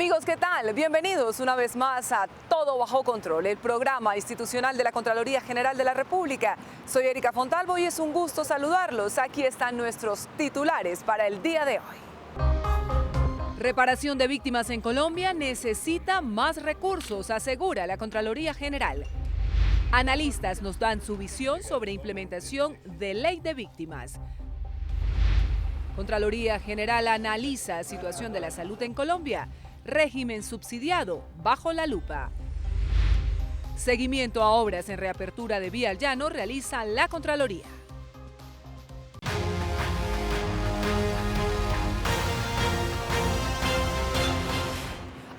Amigos, ¿qué tal? Bienvenidos una vez más a Todo Bajo Control, el programa institucional de la Contraloría General de la República. Soy Erika Fontalvo y es un gusto saludarlos. Aquí están nuestros titulares para el día de hoy. Reparación de víctimas en Colombia necesita más recursos, asegura la Contraloría General. Analistas nos dan su visión sobre implementación de ley de víctimas. Contraloría General analiza situación de la salud en Colombia. Régimen subsidiado bajo la lupa. Seguimiento a obras en reapertura de Vía al Llano realiza la Contraloría.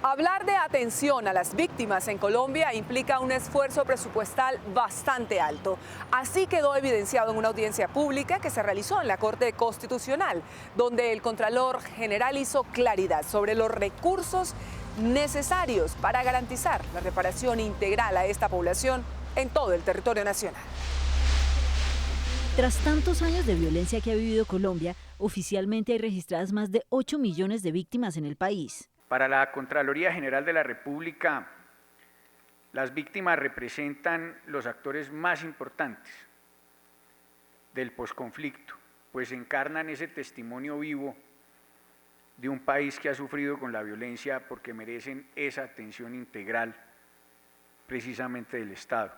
Hablar de atención a las víctimas en Colombia implica un esfuerzo presupuestal bastante alto. Así quedó evidenciado en una audiencia pública que se realizó en la Corte Constitucional, donde el Contralor General hizo claridad sobre los recursos necesarios para garantizar la reparación integral a esta población en todo el territorio nacional. Tras tantos años de violencia que ha vivido Colombia, oficialmente hay registradas más de 8 millones de víctimas en el país. Para la Contraloría General de la República, las víctimas representan los actores más importantes del posconflicto, pues encarnan ese testimonio vivo de un país que ha sufrido con la violencia porque merecen esa atención integral precisamente del Estado.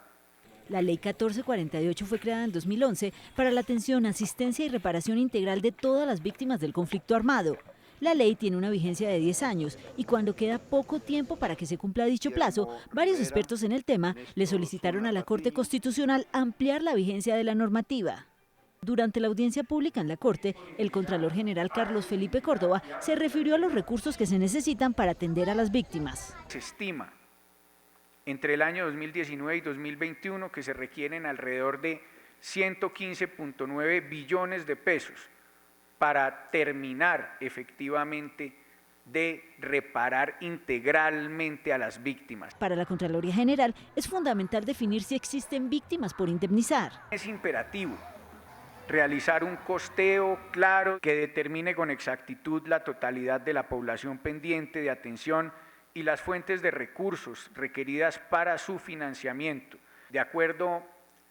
La Ley 1448 fue creada en 2011 para la atención, asistencia y reparación integral de todas las víctimas del conflicto armado. La ley tiene una vigencia de 10 años y cuando queda poco tiempo para que se cumpla dicho plazo, varios expertos en el tema le solicitaron a la Corte Constitucional ampliar la vigencia de la normativa. Durante la audiencia pública en la Corte, el Contralor General Carlos Felipe Córdoba se refirió a los recursos que se necesitan para atender a las víctimas. Se estima entre el año 2019 y 2021 que se requieren alrededor de 115.9 billones de pesos para terminar efectivamente de reparar integralmente a las víctimas. Para la Contraloría General es fundamental definir si existen víctimas por indemnizar. Es imperativo realizar un costeo claro que determine con exactitud la totalidad de la población pendiente de atención y las fuentes de recursos requeridas para su financiamiento. De acuerdo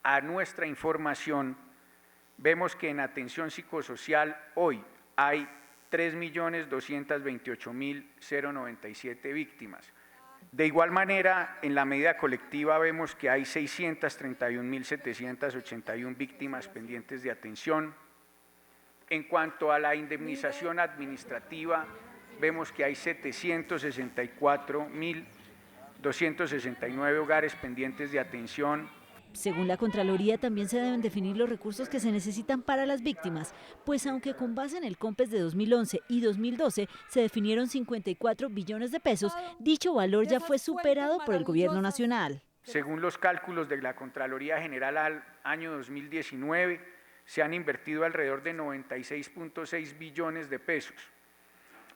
a nuestra información, vemos que en atención psicosocial hoy hay 3.228.097 víctimas. De igual manera, en la medida colectiva vemos que hay 631.781 víctimas pendientes de atención. En cuanto a la indemnización administrativa, vemos que hay 764.269 hogares pendientes de atención. Según la Contraloría, también se deben definir los recursos que se necesitan para las víctimas, pues aunque con base en el COMPES de 2011 y 2012 se definieron 54 billones de pesos, dicho valor ya fue superado por el Gobierno Nacional. Según los cálculos de la Contraloría General al año 2019, se han invertido alrededor de 96.6 billones de pesos,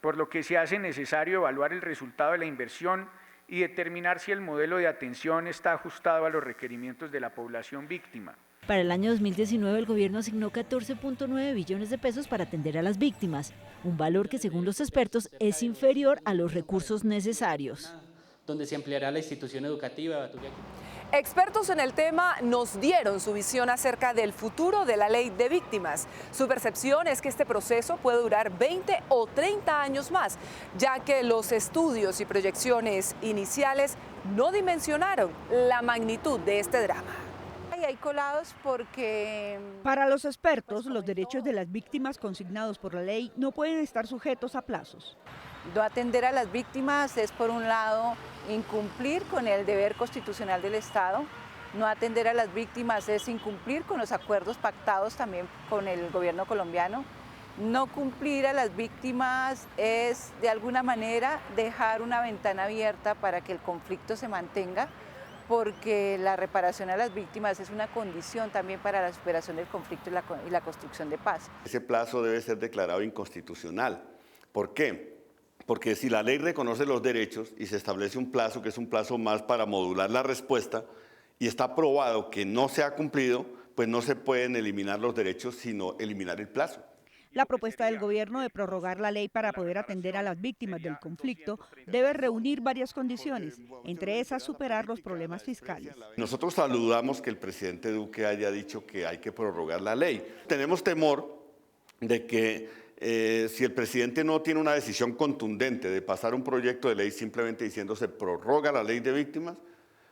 por lo que se hace necesario evaluar el resultado de la inversión y determinar si el modelo de atención está ajustado a los requerimientos de la población víctima. Para el año 2019 el gobierno asignó 14.9 billones de pesos para atender a las víctimas, un valor que según los expertos es inferior a los recursos necesarios. Donde se ampliará la institución educativa. Expertos en el tema nos dieron su visión acerca del futuro de la ley de víctimas. Su percepción es que este proceso puede durar 20 o 30 años más, ya que los estudios y proyecciones iniciales no dimensionaron la magnitud de este drama. Hay colados porque... Para los expertos, los derechos de las víctimas consignados por la ley no pueden estar sujetos a plazos. No atender a las víctimas es, por un lado, incumplir con el deber constitucional del Estado. No atender a las víctimas es incumplir con los acuerdos pactados también con el gobierno colombiano. No cumplir a las víctimas es, de alguna manera, dejar una ventana abierta para que el conflicto se mantenga, porque la reparación a las víctimas es una condición también para la superación del conflicto y la construcción de paz. Ese plazo debe ser declarado inconstitucional. ¿Por qué? Porque si la ley reconoce los derechos y se establece un plazo, que es un plazo más para modular la respuesta, y está probado que no se ha cumplido, pues no se pueden eliminar los derechos, sino eliminar el plazo. La propuesta del gobierno de prorrogar la ley para poder atender a las víctimas del conflicto debe reunir varias condiciones, entre esas superar los problemas fiscales. Nosotros saludamos que el presidente Duque haya dicho que hay que prorrogar la ley. Tenemos temor de que si el presidente no tiene una decisión contundente de pasar un proyecto de ley simplemente diciendo se prorroga la ley de víctimas,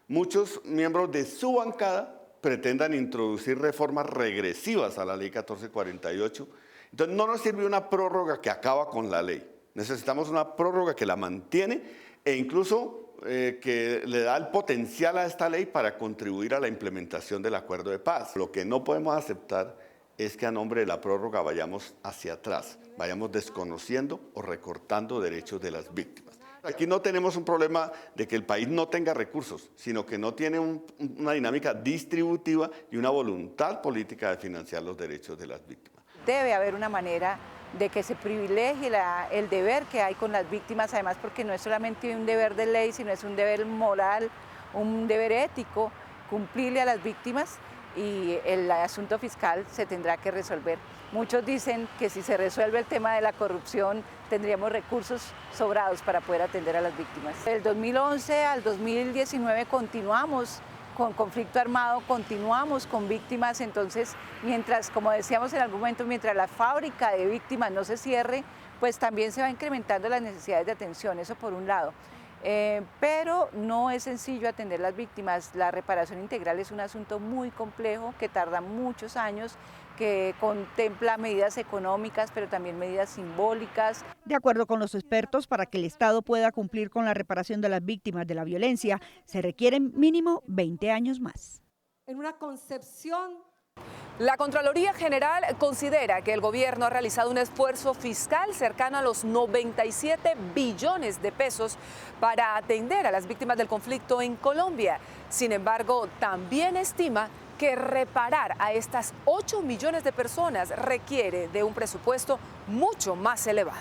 muchos miembros de su bancada pretendan introducir reformas regresivas a la ley 1448. Entonces no nos sirve una prórroga que acaba con la ley. Necesitamos una prórroga que la mantiene e incluso que le da el potencial a esta ley para contribuir a la implementación del acuerdo de paz. Lo que no podemos aceptar es que a nombre de la prórroga vayamos hacia atrás, vayamos desconociendo o recortando derechos de las víctimas. Aquí no tenemos un problema de que el país no tenga recursos, sino que no tiene una dinámica distributiva y una voluntad política de financiar los derechos de las víctimas. Debe haber una manera de que se privilegie el deber que hay con las víctimas, además porque no es solamente un deber de ley, sino es un deber moral, un deber ético, cumplirle a las víctimas, y el asunto fiscal se tendrá que resolver. Muchos dicen que si se resuelve el tema de la corrupción tendríamos recursos sobrados para poder atender a las víctimas. Del 2011 al 2019 continuamos con conflicto armado, continuamos con víctimas, entonces mientras, como decíamos en algún momento, mientras la fábrica de víctimas no se cierre, pues también se va incrementando las necesidades de atención, eso por un lado. Pero no es sencillo atender las víctimas. La reparación integral es un asunto muy complejo que tarda muchos años, que contempla medidas económicas, pero también medidas simbólicas. De acuerdo con los expertos, para que el Estado pueda cumplir con la reparación de las víctimas de la violencia, se requieren mínimo 20 años más. En una concepción. La Contraloría General considera que el gobierno ha realizado un esfuerzo fiscal cercano a los 97 billones de pesos para atender a las víctimas del conflicto en Colombia. Sin embargo, también estima que reparar a estas 8 millones de personas requiere de un presupuesto mucho más elevado.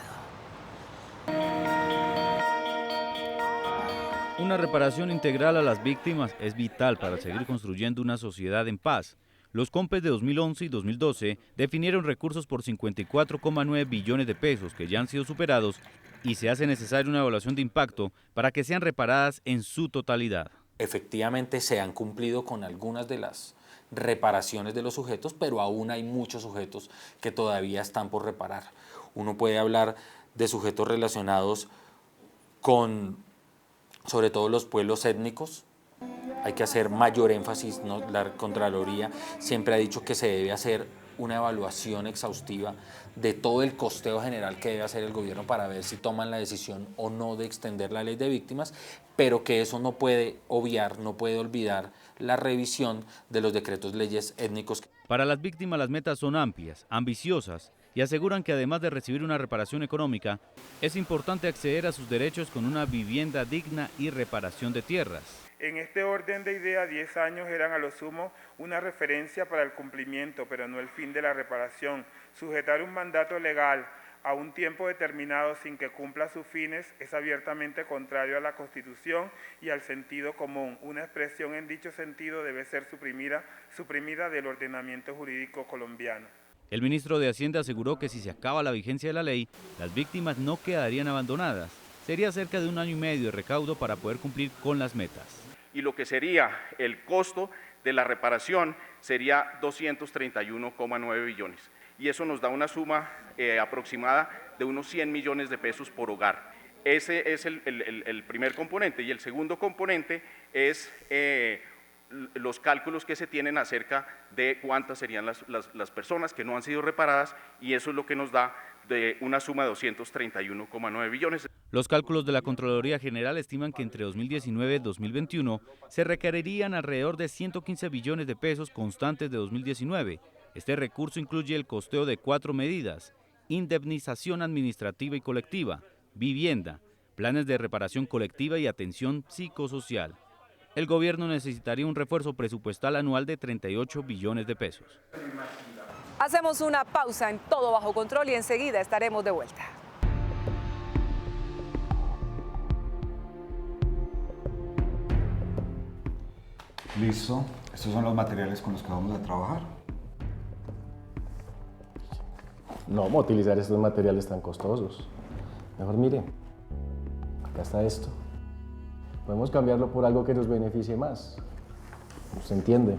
Una reparación integral a las víctimas es vital para seguir construyendo una sociedad en paz. Los COMPES de 2011 y 2012 definieron recursos por 54,9 billones de pesos que ya han sido superados y se hace necesaria una evaluación de impacto para que sean reparadas en su totalidad. Efectivamente se han cumplido con algunas de las reparaciones de los sujetos, pero aún hay muchos sujetos que todavía están por reparar. Uno puede hablar de sujetos relacionados con, sobre todo, los pueblos étnicos. Hay que hacer mayor énfasis, ¿no? La Contraloría siempre ha dicho que se debe hacer una evaluación exhaustiva de todo el costeo general que debe hacer el gobierno para ver si toman la decisión o no de extender la ley de víctimas, pero que eso no puede obviar, no puede olvidar la revisión de los decretos leyes étnicos. Para las víctimas las metas son amplias, ambiciosas y aseguran que además de recibir una reparación económica, es importante acceder a sus derechos con una vivienda digna y reparación de tierras. En este orden de ideas, 10 años eran a lo sumo una referencia para el cumplimiento, pero no el fin de la reparación. Sujetar un mandato legal a un tiempo determinado sin que cumpla sus fines es abiertamente contrario a la Constitución y al sentido común. Una expresión en dicho sentido debe ser suprimida del ordenamiento jurídico colombiano. El ministro de Hacienda aseguró que si se acaba la vigencia de la ley, las víctimas no quedarían abandonadas. Sería cerca de 1 año y medio de recaudo para poder cumplir con las metas. Y lo que sería el costo de la reparación sería 231,9 billones. Y eso nos da una suma aproximada de unos 100 millones de pesos por hogar. Ese es el primer componente. Y el segundo componente es los cálculos que se tienen acerca de cuántas serían las personas que no han sido reparadas, y eso es lo que nos da de una suma de 231,9 billones. Los cálculos de la Contraloría General estiman que entre 2019 y 2021 se requerirían alrededor de 115 billones de pesos constantes de 2019. Este recurso incluye el costeo de 4 medidas: indemnización administrativa y colectiva, vivienda, planes de reparación colectiva y atención psicosocial. El gobierno necesitaría un refuerzo presupuestal anual de 38 billones de pesos. Hacemos una pausa en Todo Bajo Control y enseguida estaremos de vuelta. Listo, estos son los materiales con los que vamos a trabajar. no vamos a utilizar estos materiales tan costosos. Mejor mire, acá está esto. Podemos cambiarlo por algo que nos beneficie más. ¿Se entiende?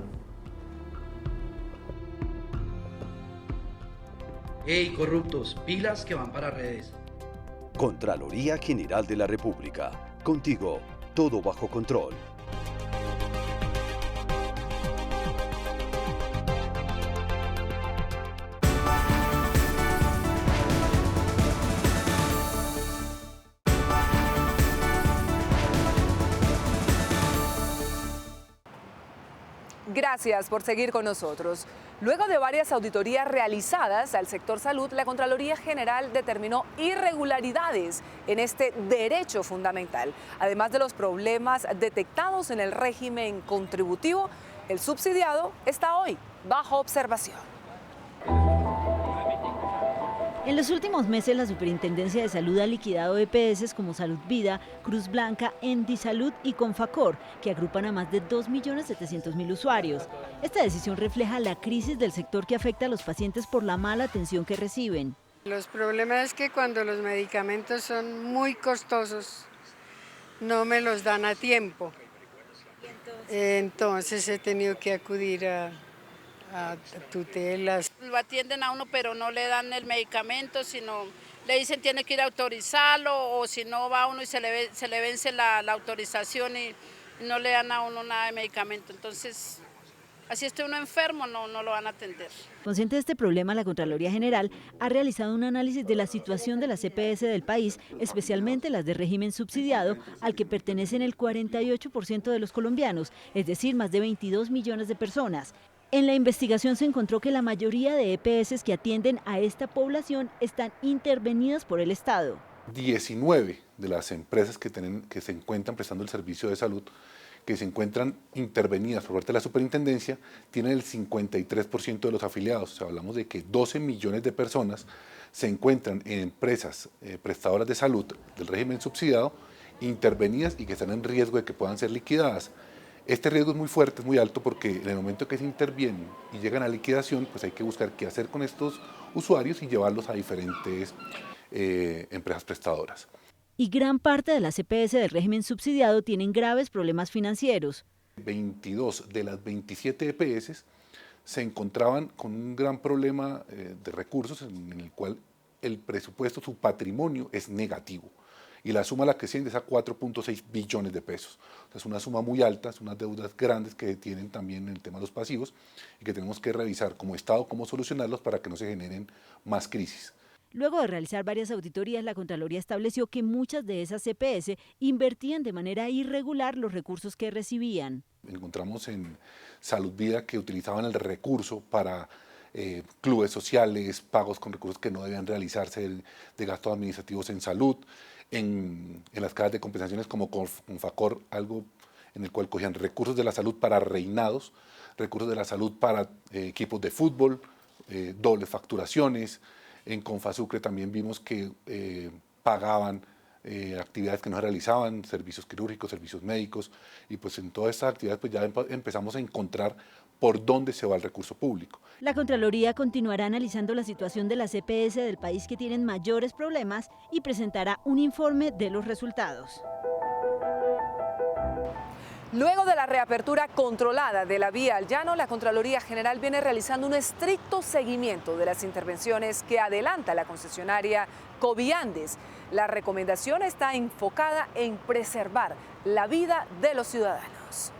¡Ey, corruptos! Pilas que van para redes. Contraloría General de la República. Contigo, todo bajo control. Gracias por seguir con nosotros. Luego de varias auditorías realizadas al sector salud, la Contraloría General determinó irregularidades en este derecho fundamental. Además de los problemas detectados en el régimen contributivo, el subsidiado está hoy bajo observación. En los últimos meses, la Superintendencia de Salud ha liquidado EPS como Salud Vida, Cruz Blanca, Endisalud y Confacor, que agrupan a más de 2.700.000 usuarios. Esta decisión refleja la crisis del sector que afecta a los pacientes por la mala atención que reciben. Los problemas es que cuando los medicamentos son muy costosos, no me los dan a tiempo. Entonces he tenido que acudir a tutelas. Lo atienden a uno, pero no le dan el medicamento, sino le dicen tiene que ir a autorizarlo, o si no va uno y se le vence la autorización y no le dan a uno nada de medicamento. Entonces, así esté uno enfermo, no lo van a atender. Consciente de este problema, la Contraloría General ha realizado un análisis de la situación de las EPS del país, especialmente las de régimen subsidiado, al que pertenecen el 48% de los colombianos, es decir, más de 22 millones de personas. En la investigación se encontró que la mayoría de EPS que atienden a esta población están intervenidas por el Estado. 19 de las empresas que se encuentran prestando el servicio de salud, que se encuentran intervenidas por parte de la superintendencia, tienen el 53% de los afiliados. O sea, hablamos de que 12 millones de personas se encuentran en empresas prestadoras de salud del régimen subsidiado, intervenidas y que están en riesgo de que puedan ser liquidadas. Este riesgo es muy fuerte, es muy alto, porque en el momento que se intervienen y llegan a liquidación, pues hay que buscar qué hacer con estos usuarios y llevarlos a diferentes empresas prestadoras. Y gran parte de las EPS del régimen subsidiado tienen graves problemas financieros. 22 de las 27 EPS se encontraban con un gran problema de recursos en el cual el presupuesto, su patrimonio es negativo. Y la suma a la que asciende es a 4.6 billones de pesos. O sea, es una suma muy alta, es unas deudas grandes que tienen también en el tema de los pasivos y que tenemos que revisar como Estado cómo solucionarlos para que no se generen más crisis. Luego de realizar varias auditorías, la Contraloría estableció que muchas de esas EPS invertían de manera irregular los recursos que recibían. Encontramos en Salud Vida que utilizaban el recurso para clubes sociales, pagos con recursos que no debían realizarse de gastos administrativos en salud, en las cajas de compensaciones como Confacor, algo en el cual cogían recursos de la salud para reinados, recursos de la salud para equipos de fútbol, dobles facturaciones. En Confasucre también vimos que pagaban actividades que no se realizaban, servicios quirúrgicos, servicios médicos, y pues en todas estas actividades pues ya empezamos a encontrar por dónde se va el recurso público. La Contraloría continuará analizando la situación de las EPS del país que tienen mayores problemas y presentará un informe de los resultados. Luego de la reapertura controlada de la vía al llano, la Contraloría General viene realizando un estricto seguimiento de las intervenciones que adelanta la concesionaria Coviandes. La recomendación está enfocada en preservar la vida de los ciudadanos.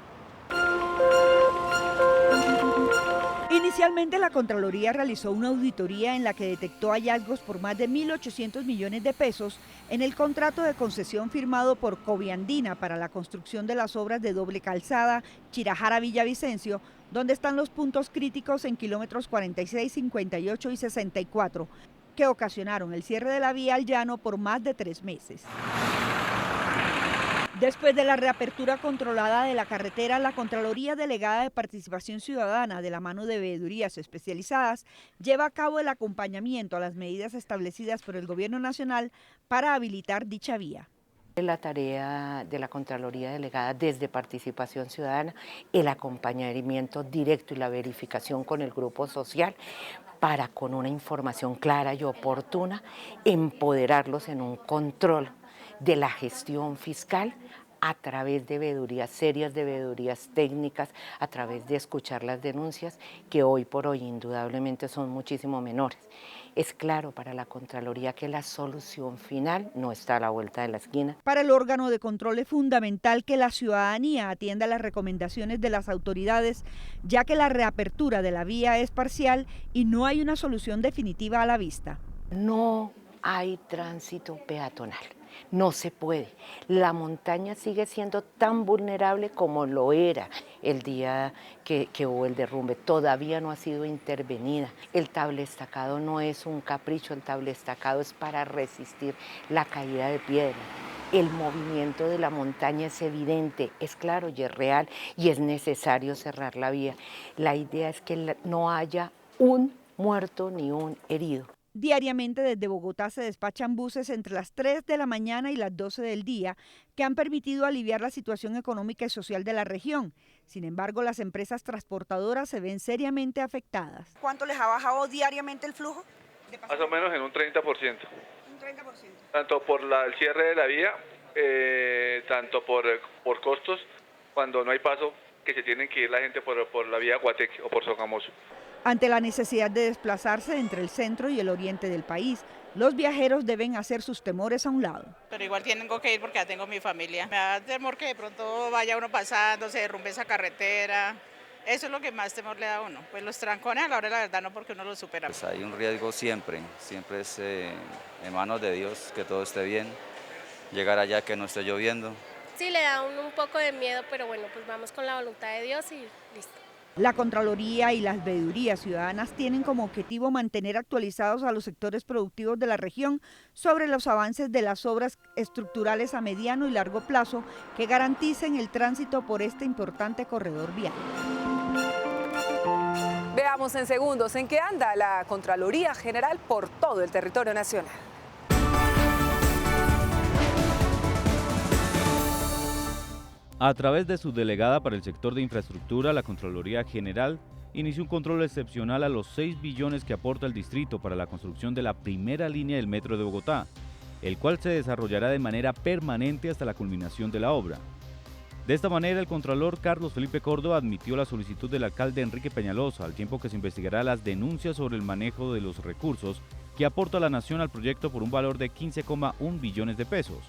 Inicialmente, la Contraloría realizó una auditoría en la que detectó hallazgos por más de 1.800 millones de pesos en el contrato de concesión firmado por Coviandina para la construcción de las obras de doble calzada Chirajara-Villavicencio, donde están los puntos críticos en kilómetros 46, 58 y 64, que ocasionaron el cierre de la vía al llano por más de 3 meses. Después de la reapertura controlada de la carretera, la Contraloría Delegada de Participación Ciudadana, de la mano de veedurías especializadas, lleva a cabo el acompañamiento a las medidas establecidas por el Gobierno Nacional para habilitar dicha vía. La tarea de la Contraloría Delegada desde Participación Ciudadana, el acompañamiento directo y la verificación con el grupo social para, con una información clara y oportuna, empoderarlos en un control de la gestión fiscal a través de veedurías serias, de veedurías técnicas, a través de escuchar las denuncias, que hoy por hoy indudablemente son muchísimo menores. Es claro para la Contraloría que la solución final no está a la vuelta de la esquina. Para el órgano de control es fundamental que la ciudadanía atienda las recomendaciones de las autoridades, ya que la reapertura de la vía es parcial y no hay una solución definitiva a la vista. No hay tránsito peatonal. No se puede. La montaña sigue siendo tan vulnerable como lo era el día que hubo el derrumbe. Todavía no ha sido intervenida. El tableestacado no es un capricho, el tableestacado es para resistir la caída de piedra. El movimiento de la montaña es evidente, es claro y es real y es necesario cerrar la vía. La idea es que no haya un muerto ni un herido. Diariamente desde Bogotá se despachan buses entre las 3 de la mañana y las 12 del día que han permitido aliviar la situación económica y social de la región. Sin embargo, las empresas transportadoras se ven seriamente afectadas. ¿Cuánto les ha bajado diariamente el flujo? Más o menos en un 30%. Un 30%. Tanto por el cierre de la vía, tanto por costos, cuando no hay paso, que se tienen que ir la gente por la vía Guateque o por Sogamoso. Ante la necesidad de desplazarse entre el centro y el oriente del país, los viajeros deben hacer sus temores a un lado. Pero igual tengo que ir porque ya tengo mi familia. Me da temor que de pronto vaya uno pasando, se derrumbe esa carretera. Eso es lo que más temor le da a uno. Pues los trancones a la hora de la verdad no, porque uno los supera. Pues hay un riesgo siempre es en manos de Dios que todo esté bien. Llegar allá que no esté lloviendo. Sí, le da un poco de miedo, pero bueno, pues vamos con la voluntad de Dios y listo. La Contraloría y las veedurías ciudadanas tienen como objetivo mantener actualizados a los sectores productivos de la región sobre los avances de las obras estructurales a mediano y largo plazo que garanticen el tránsito por este importante corredor vial. Veamos en segundos en qué anda la Contraloría General por todo el territorio nacional. A través de su delegada para el sector de infraestructura, la Contraloría General inició un control excepcional a los 6 billones que aporta el distrito para la construcción de la primera línea del metro de Bogotá, el cual se desarrollará de manera permanente hasta la culminación de la obra. De esta manera, el contralor Carlos Felipe Córdoba admitió la solicitud del alcalde Enrique Peñalosa, al tiempo que se investigará las denuncias sobre el manejo de los recursos que aporta la nación al proyecto por un valor de 15,1 billones de pesos.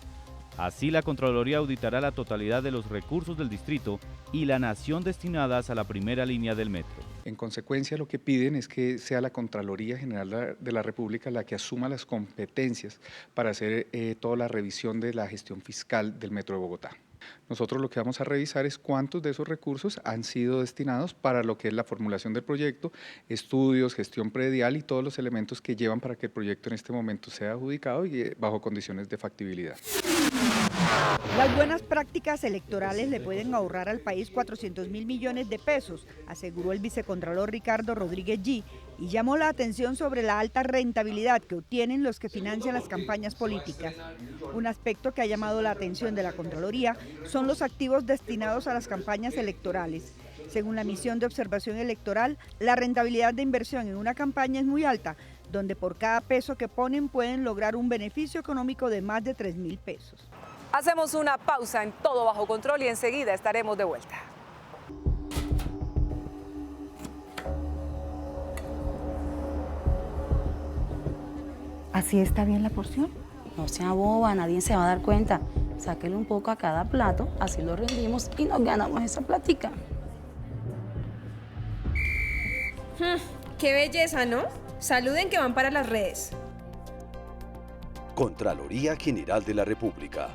Así, la Contraloría auditará la totalidad de los recursos del distrito y la nación destinadas a la primera línea del metro. En consecuencia, lo que piden es que sea la Contraloría General de la República la que asuma las competencias para hacer toda la revisión de la gestión fiscal del Metro de Bogotá. Nosotros lo que vamos a revisar es cuántos de esos recursos han sido destinados para lo que es la formulación del proyecto, estudios, gestión predial y todos los elementos que llevan para que el proyecto en este momento sea adjudicado y bajo condiciones de factibilidad. Las buenas prácticas electorales le pueden ahorrar al país 400.000 millones de pesos, aseguró el vicecontralor Ricardo Rodríguez G., y llamó la atención sobre la alta rentabilidad que obtienen los que financian las campañas políticas. Un aspecto que ha llamado la atención de la Contraloría son los activos destinados a las campañas electorales. Según la misión de observación electoral, la rentabilidad de inversión en una campaña es muy alta, donde por cada peso que ponen pueden lograr un beneficio económico de más de 3.000 pesos. Hacemos una pausa en Todo Bajo Control y enseguida estaremos de vuelta. ¿Así está bien la porción? No sea boba, nadie se va a dar cuenta. Sáquele un poco a cada plato, así lo rendimos y nos ganamos esa plática. ¡Qué belleza!, ¿no? Saluden que van para las redes. Contraloría General de la República.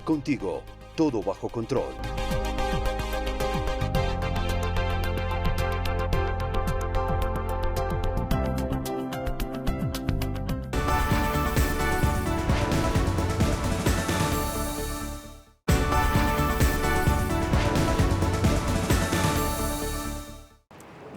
Contigo, todo bajo control.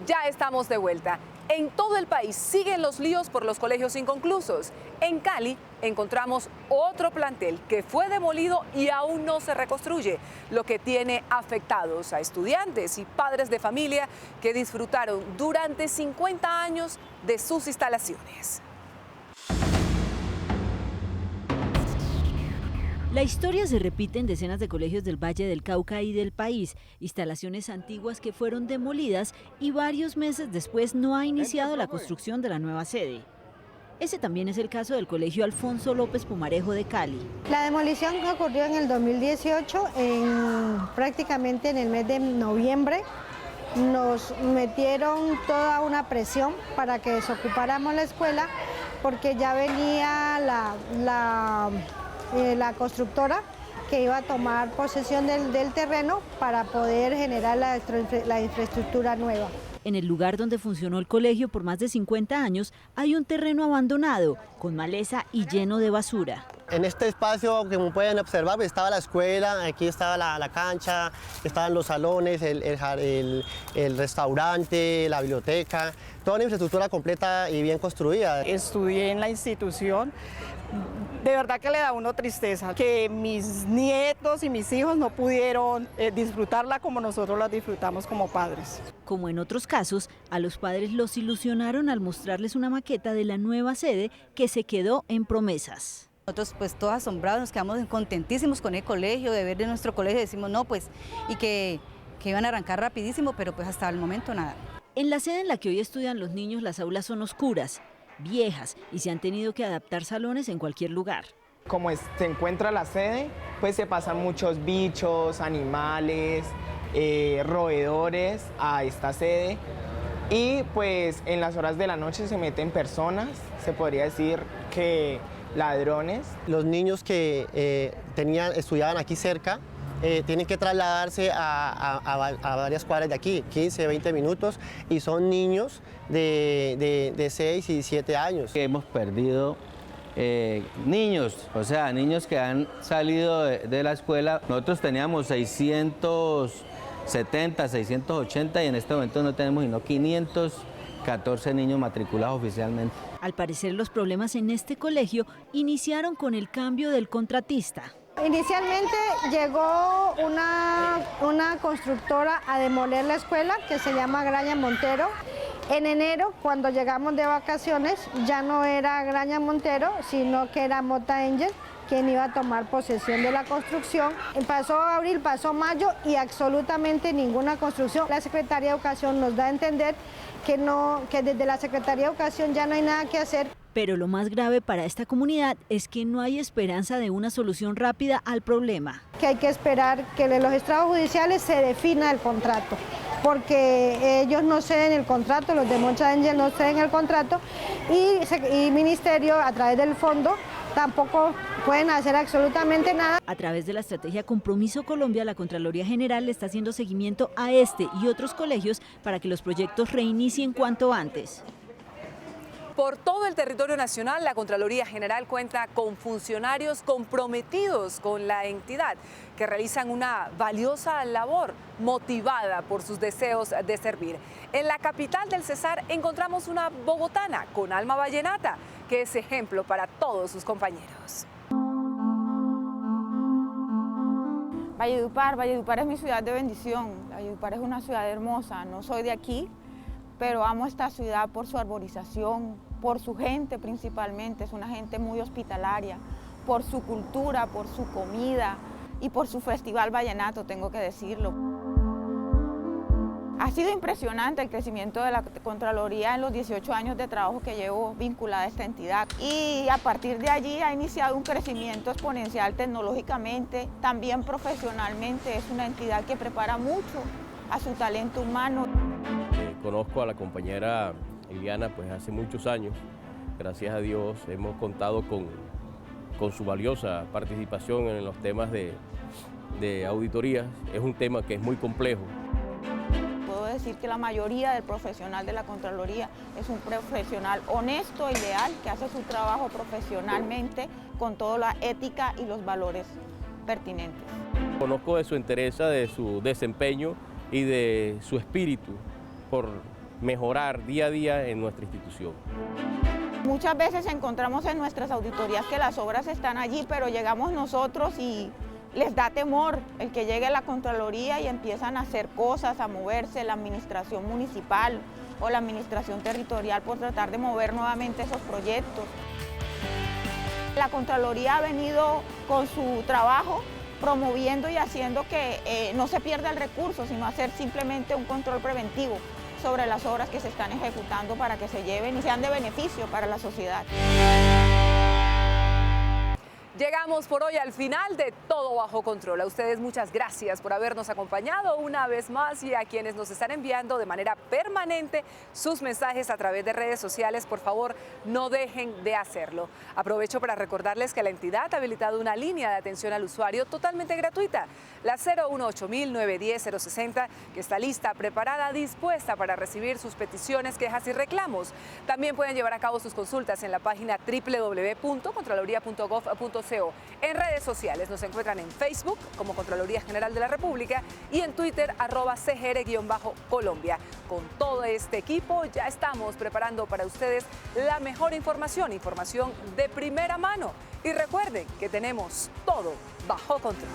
Ya estamos de vuelta. En todo el país siguen los líos por los colegios inconclusos. En Cali encontramos otro plantel que fue demolido y aún no se reconstruye, lo que tiene afectados a estudiantes y padres de familia que disfrutaron durante 50 años de sus instalaciones. La historia se repite en decenas de colegios del Valle del Cauca y del país, instalaciones antiguas que fueron demolidas y varios meses después no ha iniciado la construcción de la nueva sede. Ese también es el caso del Colegio Alfonso López Pumarejo de Cali. La demolición ocurrió en el 2018, prácticamente en el mes de noviembre. Nos metieron toda una presión para que desocupáramos la escuela porque ya venía la constructora que iba a tomar posesión del terreno para poder generar la infraestructura nueva. En el lugar donde funcionó el colegio por más de 50 años hay un terreno abandonado, con maleza y lleno de basura. En este espacio, como pueden observar, pues estaba la escuela, aquí estaba la cancha, estaban los salones, el restaurante, la biblioteca, toda una infraestructura completa y bien construida. Estudié en la institución. De verdad que le da a uno tristeza que mis nietos y mis hijos no pudieron disfrutarla como nosotros la disfrutamos como padres. Como en otros casos, a los padres los ilusionaron al mostrarles una maqueta de la nueva sede que se quedó en promesas. Nosotros pues todos asombrados, nos quedamos contentísimos con el colegio, de ver de nuestro colegio, decimos no pues, y que iban a arrancar rapidísimo, pero pues hasta el momento nada. En la sede en la que hoy estudian los niños, las aulas son oscuras, viejas y se han tenido que adaptar salones en cualquier lugar. Como se encuentra la sede, pues se pasan muchos bichos, animales, roedores a esta sede y pues en las horas de la noche se meten personas, se podría decir que ladrones. Los niños que estudiaban aquí cerca tienen que trasladarse a varias cuadras de aquí, 15, 20 minutos, y son niños de 6 y 7 años. Hemos perdido niños, o sea, niños que han salido de la escuela. Nosotros teníamos 670, 680 y en este momento no tenemos sino 514 niños matriculados oficialmente. Al parecer los problemas en este colegio iniciaron con el cambio del contratista. Inicialmente llegó una constructora a demoler la escuela que se llama Graña Montero. En enero, cuando llegamos de vacaciones, ya no era Graña Montero, sino que era Mota Angel quien iba a tomar posesión de la construcción. Pasó abril, pasó mayo y absolutamente ninguna construcción. La Secretaría de Educación nos da a entender que desde la Secretaría de Educación ya no hay nada que hacer. Pero lo más grave para esta comunidad es que no hay esperanza de una solución rápida al problema. Que hay que esperar que en los estrados judiciales se defina el contrato, porque ellos no ceden el contrato, los de Mota Angel no ceden el contrato y Ministerio a través del fondo tampoco pueden hacer absolutamente nada. A través de la estrategia Compromiso Colombia, la Contraloría General le está haciendo seguimiento a este y otros colegios para que los proyectos reinicien cuanto antes. Por todo el territorio nacional, la Contraloría General cuenta con funcionarios comprometidos con la entidad que realizan una valiosa labor motivada por sus deseos de servir. En la capital del Cesar encontramos una bogotana con alma vallenata, que es ejemplo para todos sus compañeros. Valledupar es mi ciudad de bendición. Valledupar es una ciudad hermosa. No soy de aquí, pero amo esta ciudad por su arborización, por su gente principalmente. Es una gente muy hospitalaria, por su cultura, por su comida y por su festival vallenato, tengo que decirlo. Ha sido impresionante el crecimiento de la Contraloría en los 18 años de trabajo que llevo vinculada a esta entidad. Y a partir de allí ha iniciado un crecimiento exponencial tecnológicamente, también profesionalmente. Es una entidad que prepara mucho a su talento humano. Conozco a la compañera Iliana pues hace muchos años. Gracias a Dios hemos contado con su valiosa participación en los temas de auditorías. Es un tema que es muy complejo. Puedo decir que la mayoría del profesional de la Contraloría es un profesional honesto y leal que hace su trabajo profesionalmente con toda la ética y los valores pertinentes. Conozco de su entereza, de su desempeño y de su espíritu por mejorar día a día en nuestra institución. Muchas veces encontramos en nuestras auditorías que las obras están allí, pero llegamos nosotros y les da temor el que llegue la Contraloría y empiezan a hacer cosas, a moverse la administración municipal o la administración territorial por tratar de mover nuevamente esos proyectos. La Contraloría ha venido con su trabajo promoviendo y haciendo que no se pierda el recurso, sino hacer simplemente un control preventivo sobre las obras que se están ejecutando para que se lleven y sean de beneficio para la sociedad. Llegamos por hoy al final de Todo Bajo Control. A ustedes muchas gracias por habernos acompañado una vez más y a quienes nos están enviando de manera permanente sus mensajes a través de redes sociales, por favor, no dejen de hacerlo. Aprovecho para recordarles que la entidad ha habilitado una línea de atención al usuario totalmente gratuita, la 018-910-060, que está lista, preparada, dispuesta para recibir sus peticiones, quejas y reclamos. También pueden llevar a cabo sus consultas en la página www.contraloría.gov.co. En redes sociales nos encuentran en Facebook como Contraloría General de la República y en Twitter @CGR_Colombia. Con todo este equipo ya estamos preparando para ustedes la mejor información de primera mano. Y recuerden que tenemos todo bajo control.